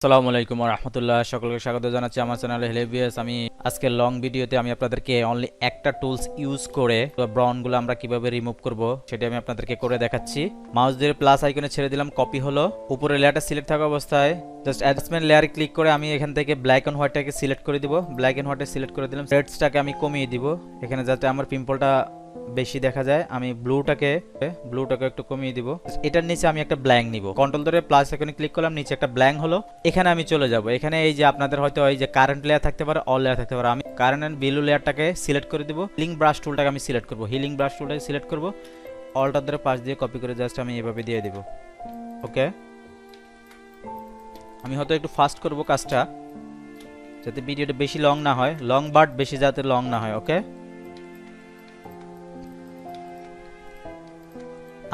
আসসালামু আলাইকুম ওয়া রাহমাতুল্লাহ। সকলকে স্বাগত জানাচ্ছি আমার চ্যানেলে হেলেভিয়াস। আমি আজকে লং ভিডিওতে আমি আপনাদেরকে অনলি একটা টুলস ইউজ করে ব্রাউনগুলো আমরা কিভাবে রিমুভ করব সেটা আমি আপনাদেরকে করে দেখাচ্ছি। মাউস দিয়ে প্লাস আইকনে ছেড়ে দিলাম, কপি হলো। উপরে লেয়ারটা সিলেক্ট থাকা অবস্থায় জাস্ট অ্যাডজাস্টমেন্ট লেয়ারে ক্লিক করে আমি এখান থেকে ব্ল্যাক এন্ড হোয়াইটটাকে সিলেক্ট করে দিব। ব্ল্যাক এন্ড হোয়াইটে সিলেক্ট করে দিলাম। রেডসটাকে আমি কমিয়ে দিব এখানে যাতে আমার পিম্পলটা বেশি দেখা যায়। আমি ব্লুটাকে একটু কমিয়ে দিব। এটার নিচে আমি একটা ব্ল্যাঙ্ক নিব। কন্ট্রোল ধরে প্লাস আইকনে ক্লিক করলাম, নিচে একটা ব্ল্যাঙ্ক হলো। এখানে আমি চলে যাব। এখানে এই যে আপনাদের হয়তো এই যে কারেন্ট লেয়ার থাকতে পারে, অল লেয়ার থাকতে পারে। আমি কারেন্ট এন্ড বিলু লেয়ারটাকে সিলেক্ট করে দিব। হিলিং ব্রাশ টুলটাকে আমি সিলেক্ট করব। হিলিং ব্রাশ টুলটাকে সিলেক্ট করব, অলটা ধরে পাশ দিয়ে কপি করে জাস্ট আমি এভাবে দিয়ে দিব। ওকে, আমি হয়তো একটু ফাস্ট করব কাজটা যাতে ভিডিওটা বেশি লং না হয়, লং বাট বেশি যাতে লং না হয়। ওকে,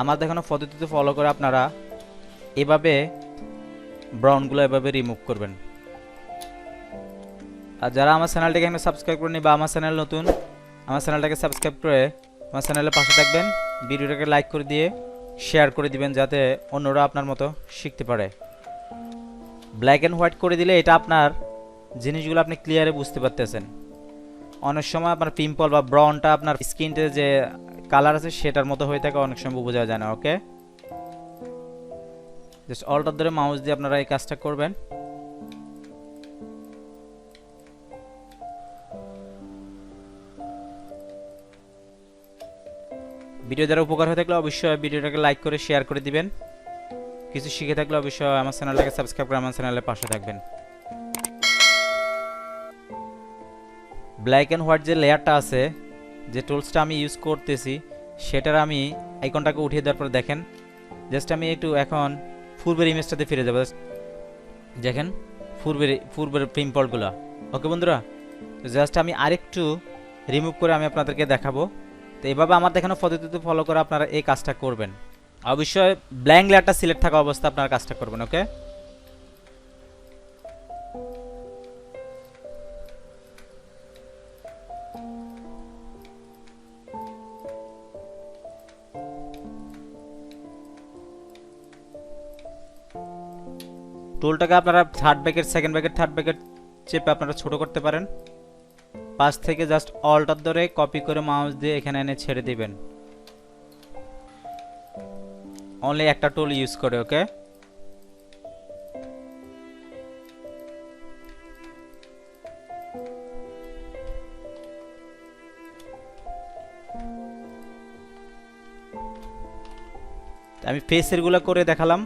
আমার দেখানো পদ্ধতিতে ফলো করে আপনারা এভাবে ব্রাউনগুলো এভাবে রিমুভ করবেন। আর যারা আমার চ্যানেলটাকে এখানে সাবস্ক্রাইব করেনি বা আমার চ্যানেল নতুন, আমার চ্যানেলটাকে সাবস্ক্রাইব করে আমার চ্যানেলের পাশে থাকবেন। ভিডিওটাকে লাইক করে দিয়ে শেয়ার করে দিবেন যাতে অন্যরা আপনার মতো শিখতে পারে। ব্ল্যাক অ্যান্ড হোয়াইট করে দিলে এটা আপনার জিনিসগুলো আপনি ক্লিয়ারে বুঝতে পারতেছেন। অনেক সময় আপনার পিম্পল বা ব্রাউনটা আপনার স্কিনতে যে কালার আছে সেটার মতো হয়ে থাকে, অনেক সময় বোঝা যায় না। ওকে, জাস্ট অলটা ধরে মাউস দিয়ে আপনারা এই কাজটা করবেন। ভিডিও দ্বারা উপকার হয়ে থাকলে অবশ্যই ভিডিওটাকে লাইক করে শেয়ার করে দিবেন। কিছু শিখে থাকলে অবশ্যই আমার চ্যানেলটাকে সাবস্ক্রাইব করে আমার চ্যানেলের পাশে থাকবেন। ব্ল্যাক অ্যান্ড হোয়াইট যে লেয়ারটা আছে, যে টুলসটা আমি ইউজ করতেছি সেটার আমি আইকনটাকে উঠিয়ে দেওয়ার পর দেখেন জাস্ট আমি একটু এখন পূর্বের ইমেজটাতে ফিরে যাবো। দেখেন পূর্বের পিম্পলগুলো। ওকে বন্ধুরা, তো জাস্ট আমি আরেকটু রিমুভ করে আমি আপনাদেরকে দেখাবো। তো এইভাবে আমার দেখানো পদ্ধতিতে ফলো করে আপনারা এই কাজটা করবেন। অবশ্যই ব্ল্যাঙ্ক লেয়ারটা সিলেক্ট থাকা অবস্থায় আপনারা কাজটা করবেন। ওকে, টুলটাকে আপনারা third bracket, second bracket, third bracket চেপে আপনারা ছোট করতে পারেন। পাশ থেকে জাস্ট অল্টার ধরে কপি করে মাউস দিয়ে এখানে এনে ছেড়ে দিবেন। অনলি একটা টুল ইউজ করে। ওকে, আমি ফেসেরগুলো করে দেখালাম,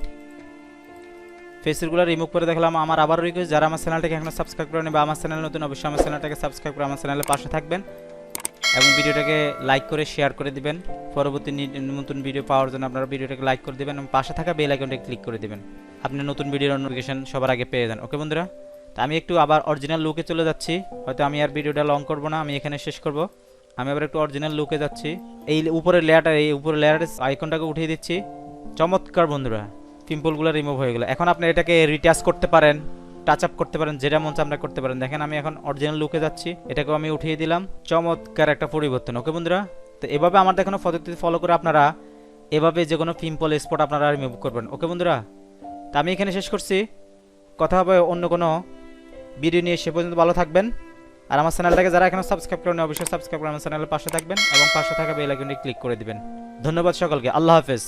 ফেসেরগুলো রিমুভ করে দেখলাম। আমার আবারও রিকোয়েস্ট, যারা আমার চ্যানেলটাকে এখনো সাবস্ক্রাইব করেনি বা আমার চ্যানেল নতুন, অবশ্যই আমার চ্যানেলটাকে সাবস্ক্রাইব করে আমার চ্যানেলের পাশে থাকবেন এবং ভিডিওটাকে লাইক করে শেয়ার করে দিবেন। পরবর্তী নতুন ভিডিও পাওয়ার জন্য আপনারা ভিডিওটাকে লাইক করে দিবেন এবং পাশে থাকা বেল আইকনটাকে ক্লিক করে দিবেন। আপনি নতুন ভিডিওর নোটিফিকেশন সবার আগে পেয়ে যান। ওকে বন্ধুরা, তো আমি একটু আবার অরিজিনাল লুকে চলে যাচ্ছি। হয়তো আমি আর ভিডিওটা লং করব না, আমি এখানে শেষ করব। আমি আবার একটু অরিজিনাল লুকে যাচ্ছি। এই উপরের লেয়ারটা, এই উপরের লেয়ারের আইকনটাকে উঠিয়ে দিচ্ছি। চমৎকার বন্ধুরা, পিম্পলগুলো রিমুভ হয়ে গেল। এখন আপনি এটাকে রিটাচ করতে পারেন, টাচ আপ করতে পারেন, যেটা মন চায় আপনারা করতে পারেন। দেখেন আমি এখন অরিজিনাল লুকে যাচ্ছি, এটাকেও আমি উঠিয়ে দিলাম। চমৎকার একটা পরিবর্তন। ওকে বন্ধুরা, তো এভাবে আমার দেখানো পদ্ধতি ফলো করে আপনারা এভাবে যে কোনো পিম্পল স্পট আপনারা রিমুভ করবেন। ওকে বন্ধুরা, তো আমি এখানে শেষ করছি। কথা হবে অন্য কোনো ভিডিও নিয়ে, সে পর্যন্ত ভালো থাকবেন। আর আমার চ্যানেলটাকে যারা এখনো সাবস্ক্রাইব করেন অবশ্যই সাবস্ক্রাইব করে আমার চ্যানেলের পাশে থাকবেন এবং পাশে থাকা বেল আইকনটি ক্লিক করে দিবেন। ধন্যবাদ সকলকে, আল্লাহ হাফেজ।